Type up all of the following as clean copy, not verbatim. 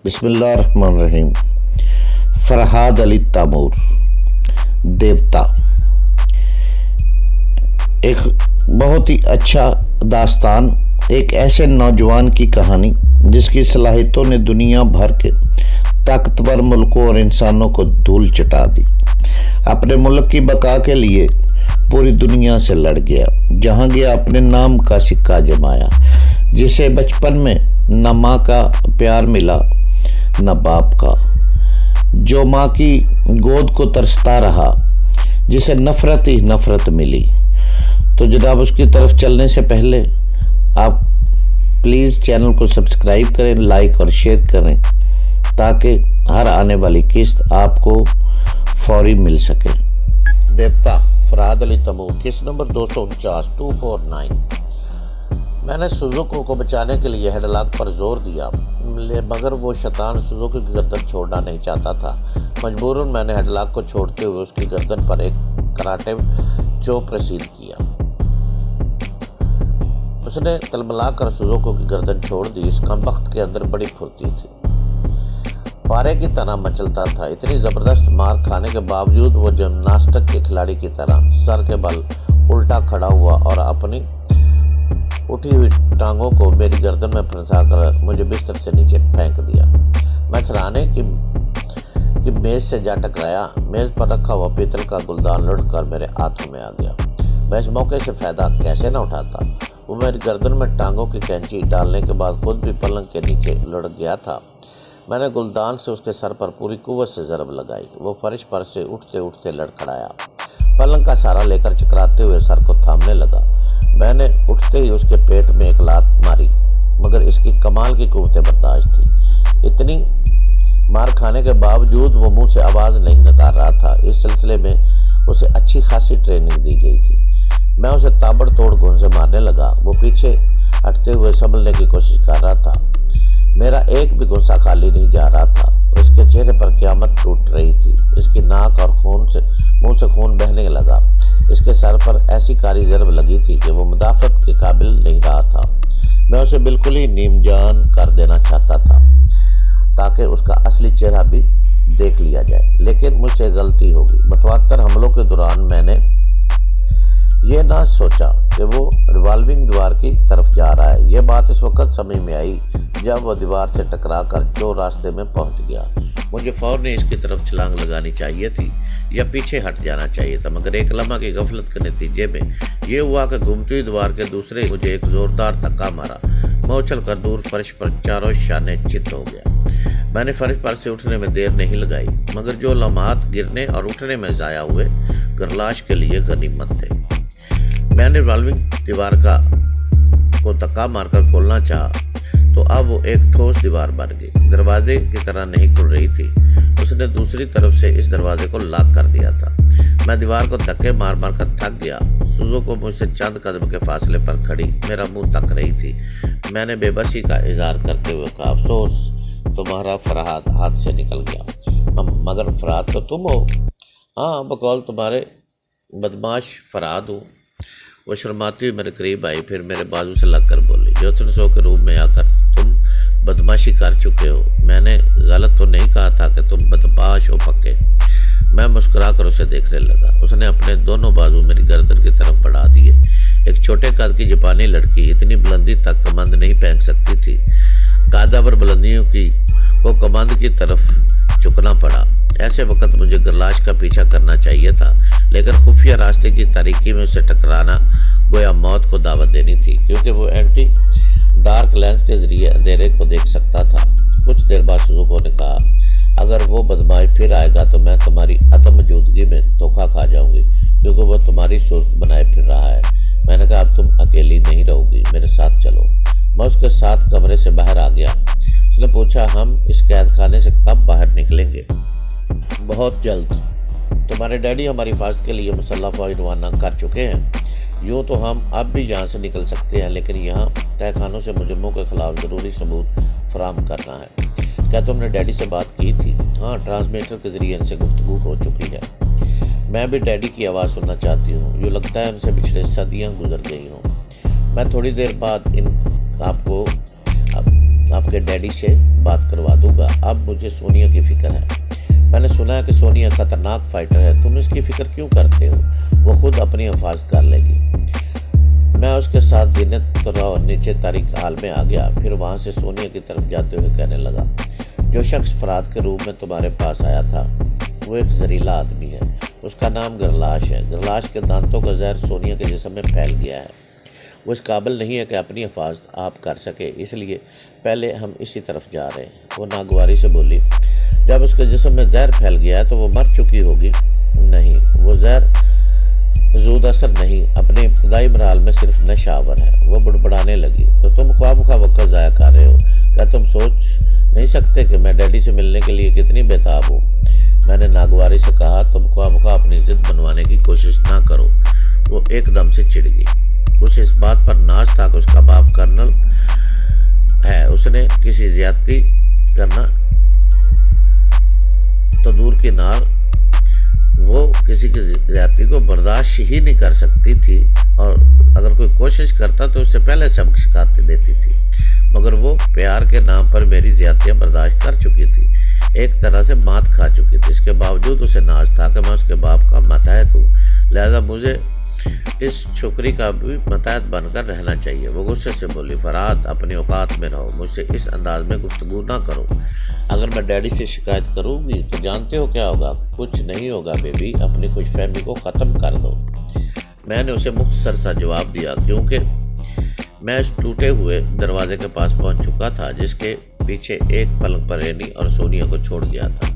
بسم اللہ الرحمن الرحیم۔ فرحاد علی تیمور، دیوتا، ایک بہت ہی اچھا داستان، ایک ایسے نوجوان کی کہانی جس کی صلاحیتوں نے دنیا بھر کے طاقتور ملکوں اور انسانوں کو دھول چٹا دی۔ اپنے ملک کی بقا کے لیے پوری دنیا سے لڑ گیا، جہاں گیا اپنے نام کا سکہ جمایا۔ جسے بچپن میں نہ ماں کا پیار ملا نہ باپ کا، جو ماں کی گود کو ترستا رہا، جسے نفرت ہی نفرت ملی۔ تو جناب اس کی طرف چلنے سے پہلے آپ پلیز چینل کو سبسکرائب کریں، لائک اور شیئر کریں تاکہ ہر آنے والی قسط آپ کو فوری مل سکے۔ دیوتا فرحاد علی تیمور، قسط نمبر 249 میں نے سوزوکو کو بچانے کے لیے ہیڈ لاک پر زور دیا، مگر وہ شیطان سوزوکو کی گردن چھوڑنا نہیں چاہتا تھا۔ مجبوراً میں نے ہیڈ لاک کو چھوڑتے ہوئے اس کی گردن پر ایک کراٹے چوپ رسید کیا۔ اس نے تلملا کر سوزوکو کی گردن چھوڑ دی۔ اس کمبخت کے اندر بڑی پھرتی تھی، پارے کی طرح مچلتا تھا۔ اتنی زبردست مار کھانے کے باوجود وہ جمناسٹک کے کھلاڑی کی طرح سر کے بل الٹا کھڑا ہوا اور اپنی اٹھی ہوئی ٹانگوں کو میری گردن میں پھنسا کر مجھے بستر سے نیچے پھینک دیا۔ میں سراہنے کی میز سے جا ٹکرایا۔ میز پر رکھا ہوا پیتل کا گلدان لڑھ کر میرے ہاتھوں میں آ گیا۔ میں اس موقع سے فائدہ کیسے نہ اٹھاتا؟ وہ میری گردن میں ٹانگوں کی کینچی ڈالنے کے بعد خود بھی پلنگ کے نیچے لڑک گیا تھا۔ میں نے گلدان سے اس کے سر پر پوری قوت سے ضرب لگائی۔ وہ فرش پر سے اٹھتے اٹھتے لڑکھڑایا، پلنگ کا سہارا لے کر چکراتے ہوئے سر کو تھامنے لگا۔ میں نے اٹھتے ہی اس کے پیٹ میں ایک لات ماری، مگر اس کی کمال کی قوت برداشت تھی۔ اتنی مار کھانے کے باوجود وہ منہ سے آواز نہیں نکال رہا تھا۔ اس سلسلے میں اسے اچھی خاصی ٹریننگ دی گئی تھی۔ میں اسے تابڑ توڑ گھونسے مارنے لگا۔ وہ پیچھے ہٹتے ہوئے سنبھلنے کی کوشش کر رہا تھا۔ میرا ایک بھی گھونسا خالی نہیں جا رہا تھا۔ اس کے چہرے پر قیامت ٹوٹ رہی تھی۔ اس کی ناک اور منہ سے خون بہنے لگا۔ اس کے سر پر ایسی کاری ضرب لگی تھی کہ وہ مدافعت کے قابل نہیں رہا تھا۔ میں اسے بالکل ہی نیم جان کر دینا چاہتا تھا تاکہ اس کا اصلی چہرہ بھی دیکھ لیا جائے، لیکن مجھ سے غلطی ہوگی۔ متواتر حملوں کے دوران میں نے یہ نہ سوچا کہ وہ ریوالونگ دیوار کی طرف جا رہا ہے۔ یہ بات اس وقت سمجھ میں آئی جب وہ دیوار سے ٹکرا کر جو راستے میں پہنچ گیا۔ مجھے فوراً اس کی طرف چھلانگ لگانی چاہیے تھی یا پیچھے ہٹ جانا چاہیے تھا، مگر ایک لمحہ کی غفلت کے نتیجے میں یہ ہوا کہ گھومتی ہوئی دیوار کے دوسرے مجھے ایک زوردار دھکا مارا۔ میں اچھل کر دور فرش پر چاروں شانے چت ہو گیا۔ میں نے فرش پر سے اٹھنے میں دیر نہیں لگائی، مگر جو لمحات گرنے اور اٹھنے میں ضائع ہوئے گرلاش کے لیے غنیمت تھے۔ میں نے ریوالونگ دیوار کو دھکا مار کر کھولنا چاہا تو اب وہ ایک ٹھوس دیوار بن گئی، دروازے کی طرح نہیں کھل رہی تھی۔ اس نے دوسری طرف سے اس دروازے کو لاک کر دیا تھا۔ میں دیوار کو دھکے مار مار کر تھک گیا۔ سوزوکو مجھ سے چند قدم کے فاصلے پر کھڑی میرا منہ تک رہی تھی۔ میں نے بے بسی کا اظہار کرتے ہوئے کہا، افسوس تمہارا فرحاد ہاتھ سے نکل گیا۔ مگر فرحاد تو تم ہو۔ ہاں، بقول تمہارے بدماش فرحاد ہوں۔ وہ شرماتی ہوئی میرے قریب آئی، پھر میرے بازو سے لگ کر بولی، جوتن کے روم میں آ کر تم بدماشی کر چکے ہو۔ میں نے غلط تو نہیں کہا تھا کہ تم بدماش ہو پکے؟ میں مسکرا کر اسے دیکھنے لگا۔ اس نے اپنے دونوں بازو میری گردن کی طرف بڑھا دیے۔ ایک چھوٹے قد کی جاپانی لڑکی اتنی بلندی تک کمند نہیں پھینک سکتی تھی۔ قادہ پر بلندیوں کو کمند کی طرف جھکنا پڑا۔ ایسے وقت مجھے گرلاش کا پیچھا کرنا چاہیے تھا، لیکن خفیہ راستے کی تاریکی میں اسے ٹکرانا گویا موت کو دعوت دینی تھی، کیونکہ وہ اینٹی ڈارک لینس کے ذریعے اندھیرے کو دیکھ سکتا تھا۔ کچھ دیر بعد سوزوکو نے کہا، اگر وہ بدماش پھر آئے گا تو میں تمہاری عدم موجودگی میں دھوکہ کھا جاؤں گی، کیونکہ وہ تمہاری صورت بنائے پھر رہا ہے۔ میں نے کہا، اب تم اکیلی نہیں رہو گی، میرے ساتھ چلو۔ میں اس کے ساتھ کمرے سے باہر آ گیا۔ اس نے پوچھا، ہم اس قید خانے سے کب باہر نکلیں گے؟ بہت جلد۔ تمہارے ڈیڈی ہماری حفاظت کے لیے مسلح فوج روانہ کر چکے ہیں۔ یوں تو ہم اب بھی یہاں سے نکل سکتے ہیں، لیکن یہاں تہہ خانوں سے مجرموں کے خلاف ضروری ثبوت فراہم کرنا ہے۔ کیا تم نے ڈیڈی سے بات کی تھی؟ ہاں، ٹرانسمیٹر کے ذریعے ان سے گفتگو ہو چکی ہے۔ میں بھی ڈیڈی کی آواز سننا چاہتی ہوں۔ یوں لگتا ہے ان سے پچھلے صدیاں گزر گئی ہوں۔ میں تھوڑی دیر بعد آپ کے ڈیڈی سے بات کروا دوں گا۔ اب مجھے سونیا کی فکر ہے۔ میں نے سنا ہے کہ سونیا خطرناک فائٹر ہے، تم اس کی فکر کیوں کرتے ہو؟ وہ خود اپنی حفاظت کر لے گی۔ میں اس کے ساتھ زینت اور نیچے تاریک حال میں آ گیا، پھر وہاں سے سونیا کی طرف جاتے ہوئے کہنے لگا، جو شخص فرات کے روپ میں تمہارے پاس آیا تھا وہ ایک زہریلا آدمی ہے، اس کا نام گرلاش ہے۔ گرلاش کے دانتوں کا زہر سونیا کے جسم میں پھیل گیا ہے، وہ اس قابل نہیں ہے کہ اپنی حفاظت آپ کر سکے، اس لیے پہلے ہم اسی طرف جا رہے ہیں۔ وہ ناگواری سے بولی، جب اس کے جسم میں زہر پھیل گیا ہے تو وہ مر چکی ہوگی۔ نہیں، وہ زہر زود اثر نہیں، اپنے ابتدائی مراحل میں صرف نشہ آور ہے۔ وہ بڑبڑانے لگی، تو تم خواہ وقت ضائع کر رہے ہو، کیا تم سوچ نہیں سکتے کہ میں ڈیڈی سے ملنے کے لیے کتنی بےتاب ہوں؟ میں نے ناگواری سے کہا، تم خواہ اپنی ضد بنوانے کی کوشش نہ کرو۔ وہ ایک دم سے چڑ گئی، اسے اس بات پر ناز تھا کہ اس کا باپ کرنل ہے، اس نے کسی زیادتی کرنا تو دور کی نار، وہ کسی کی زیادتی کو برداشت ہی نہیں کر سکتی تھی، اور اگر کوئی کوشش کرتا تو اس سے پہلے سبق سکھاتی دیتی تھی، مگر وہ پیار کے نام پر میری زیادتیاں برداشت کر چکی تھی، ایک طرح سے مات کھا چکی تھی۔ اس کے باوجود اسے ناز تھا کہ میں اس کے باپ کا ماتحت ہوں، لہذا مجھے اس چھوکری کا بھی ماتحت بن کر رہنا چاہیے۔ وہ غصے سے بولی، فرات اپنی اوقات میں رہو، مجھ سے اس انداز میں گفتگو نہ کرو، اگر میں ڈیڈی سے شکایت کروں گی تو جانتے ہو کیا ہوگا؟ کچھ نہیں ہوگا بیبی، اپنی خوش فہمی کو ختم کر دو۔ میں نے اسے مختصر سا جواب دیا، کیونکہ میں اس ٹوٹے ہوئے دروازے کے پاس پہنچ چکا تھا جس کے پیچھے ایک پلنگ پر رینی اور سونیا کو چھوڑ گیا تھا۔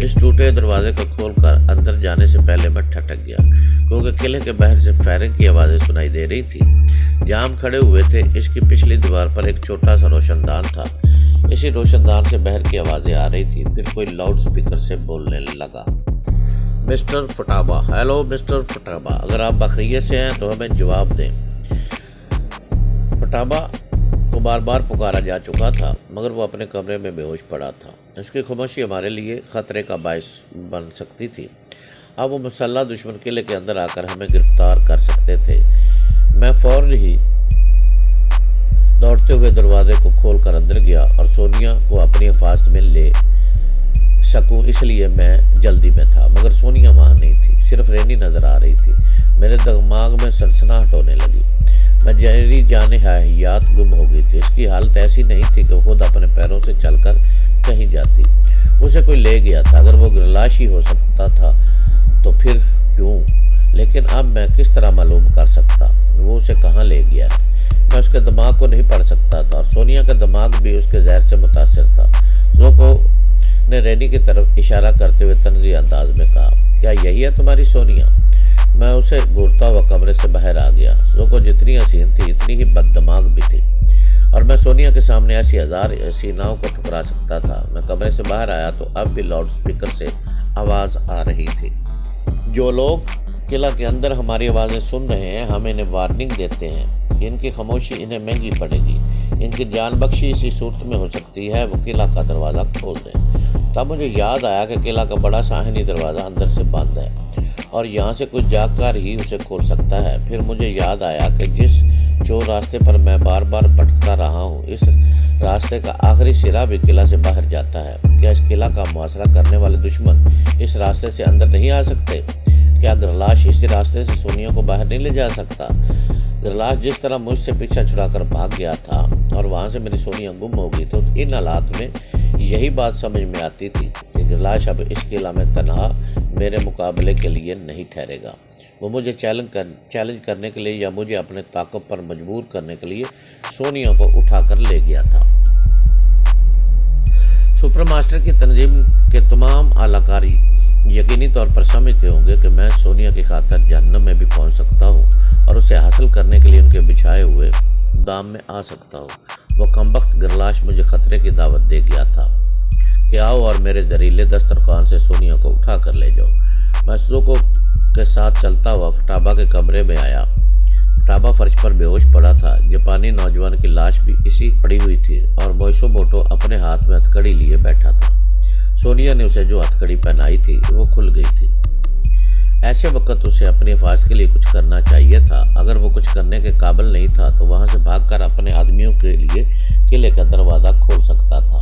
اس ٹوٹے دروازے کو کھول کر اندر جانے سے پہلے میں ٹھٹک گیا، کیونکہ قلعے کے باہر سے فائرنگ کی آوازیں سنائی دے رہی تھی۔ جہاں ہم کھڑے ہوئے تھے اس کی پچھلی دیوار پر ایک چھوٹا سا روشن دان تھا، اسی روشن دان سے باہر کی آوازیں آ رہی تھی۔ پھر کوئی لاؤڈ سپیکر سے بولنے لگا، مسٹر فٹابا، ہیلو مسٹر فٹابا، اگر آپ بخیریت سے ہیں تو ہمیں جواب دیں۔ فٹابا کو بار بار پکارا جا چکا تھا، مگر وہ اپنے کمرے میں بے ہوش پڑا تھا۔ اس کی خاموشی ہمارے لیے خطرے کا باعث بن سکتی تھی، اب وہ مسلح دشمن قلعے کے اندر آ کر ہمیں گرفتار کر سکتے تھے۔ میں فوراً ہی دوڑتے ہوئے دروازے کو کھول کر اندر گیا اور سونیا کو اپنی حفاظت میں لے سکوں اس لیے میں جلدی میں تھا، مگر سونیا وہاں نہیں تھی، صرف رینی نظر آ رہی تھی۔ میرے دماغ میں سنسناہٹ ہونے لگی، میں جہری جان حیات گم ہو گئی تھی۔ اس کی حالت ایسی نہیں تھی کہ وہ خود اپنے پیروں سے چل کر کہیں جاتی، اسے کوئی لے گیا تھا۔ اگر وہ گرلاش ہی ہو سکتا تھا تو پھر کیوں؟ لیکن اب میں کس طرح معلوم کر سکتا وہ اسے کہاں لے گیا ہے؟ میں اس کے دماغ کو نہیں پڑھ سکتا تھا، اور سونیا کا دماغ بھی اس کے زہر سے متاثر تھا۔ زوکو نے رینی کی طرف اشارہ کرتے ہوئے طنزی انداز میں کہا، کیا یہی ہے تمہاری سونیا؟ میں اسے گھورتا ہوا کمرے سے باہر آ گیا۔ زوکو جتنی حسین تھی اتنی ہی بد دماغ بھی تھی، اور میں سونیا کے سامنے ایسی ہزار حسیناؤں کو ٹھکرا سکتا تھا۔ میں کمرے سے باہر آیا تو اب بھی لاؤڈ سپیکر سے آواز آ رہی تھی، جو لوگ قلعہ کے اندر ہماری آوازیں سن رہے ہیں ہم انہیں وارننگ دیتے ہیں کہ ان کی خاموشی انہیں مہنگی پڑے گی، ان کی جان بخشی اسی صورت میں ہو سکتی ہے وہ قلعہ کا دروازہ کھول دیں۔ تب مجھے یاد آیا کہ قلعہ کا بڑا صحنی دروازہ اندر سے بند ہے اور یہاں سے کوئی جا کر ہی اسے کھول سکتا ہے۔ پھر مجھے یاد آیا کہ جس چور راستے پر میں بار بار بھٹکتا رہا ہوں، اس راستے کا آخری سرا بھی قلعہ سے باہر جاتا ہے۔ کیا اس قلعہ کا محاصرہ کرنے والے دشمن اس راستے سے اندر نہیں آ سکتے؟ کیا گرلاش اسی راستے سے سونیا کو باہر نہیں لے جا سکتا؟ گرلاش جس طرح مجھ سے پیچھا چھڑا کر بھاگ گیا تھا اور وہاں سے میری سونیا گم ہو گئی، تو ان حالات میں یہی بات سمجھ میں آتی تھی کہ گرلاش اب اس قلعہ میں تنہا میرے مقابلے کے لیے نہیں ٹھہرے گا۔ وہ مجھے چیلنج کرنے کے لیے یا مجھے اپنے تعاقب پر مجبور کرنے کے لیے سونیا کو اٹھا کر لے گیا تھا۔ سپر ماسٹر کی تنظیم کے تمام اعلیٰ کار یقینی طور پر سمجھتے ہوں گے کہ میں سونیا کی خاطر جہنم میں بھی پہنچ سکتا ہوں اور اسے حاصل کرنے کے لیے ان کے بچھائے ہوئے دام میں آ سکتا ہوں۔ وہ کمبخت گرلاش مجھے خطرے کی دعوت دے گیا تھا کہ آؤ اور میرے زہریلے دسترخوان سے سونیا کو اٹھا کر لے جاؤ۔ میں زوکو کے ساتھ چلتا ہوا فٹابا کے کمرے میں آیا۔ فٹابا فرش پر بے ہوش پڑا تھا، جاپانی نوجوان کی لاش بھی اسی پڑی ہوئی تھی اور موئسو موٹو اپنے ہاتھ میں ہتھکڑی لیے بیٹھا تھا۔ سونیا نے اسے جو ہتھکڑی پہنائی تھی وہ کھل گئی تھی۔ ایسے وقت اسے اپنی حفاظت کے لیے کچھ کرنا چاہیے تھا۔ اگر وہ کچھ کرنے کے قابل نہیں تھا تو وہاں سے بھاگ کر اپنے آدمیوں کے لیے قلعے کا دروازہ کھول سکتا تھا۔